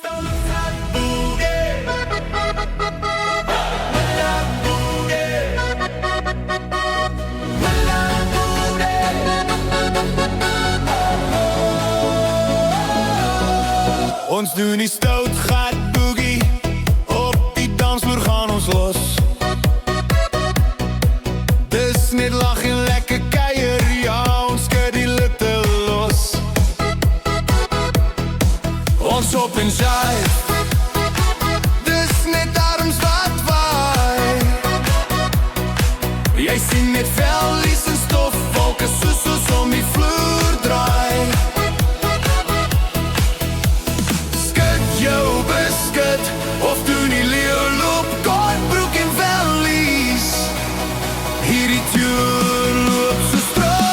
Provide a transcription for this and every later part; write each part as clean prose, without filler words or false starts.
stout gaat boogie. Walla boogie. Walla boogie. Ons doen die stout gaat boogie. Op die dansvloer gaan ons los. Dis net lag en lekker kuier, ja, ons skud die litte los. Ons op en jive, dis net arms wat waai. Jy sien net vellies en stofwolke soos ons om die vloer draai. Skud jou beskut, of doen die leeuw loop, kortbroek en vellies. Hierdie toer loop so straat.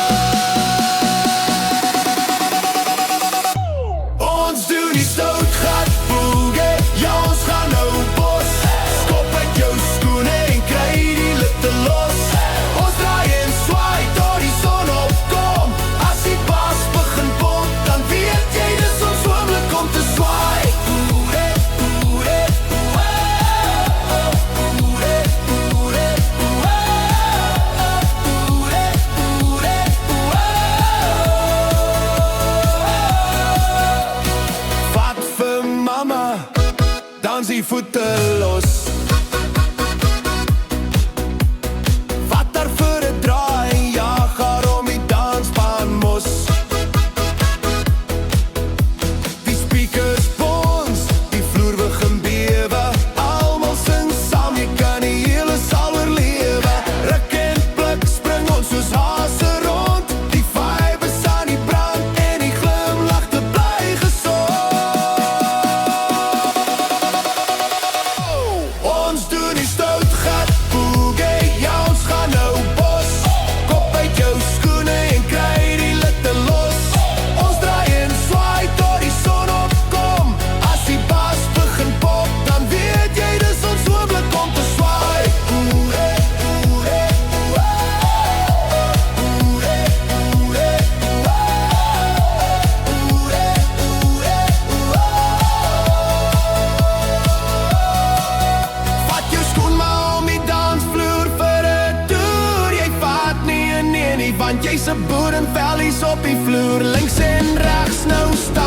Ons doen die stout gaat boogie. Ja, ons gaan nou bos. Skop uit jou skoene en kry die litte los. Ons draai en swaai tot die son opkom. As die baas begin pomp, dan weet jy dis ons oomblik om te swaai. Boere, boere, boere, boere, boere, boere, boere, boere. Vat vir mama, dans die voete los. Vat haar vir 'n draai, jaag haar om die dansbaan mos. Die speakers bons, die vloer begin bewe. Almal sing saam, jy kan die hele saal oorlewe. Ruk en pluk, spring ons soos hase rond. Die vibe is aan die brand en die glimlagte bly gesond. Ons doen die stout gaat boogie. Ja, ons gaan nou bos. Kop uit jou skoene en kry die litte los. Ons draai en swaai tot die son opkom. As die baas begin pop, dan weet jy dis ons oomblik om te swaai. Boere, boere, boere, boere, boere, boere, boere. Vat jou skoen maar om die dansvloer vir 'n toer. Jy vat nie 'n nee nie, want jy's 'n boer en vellies op die vloer. Links en regs nou staan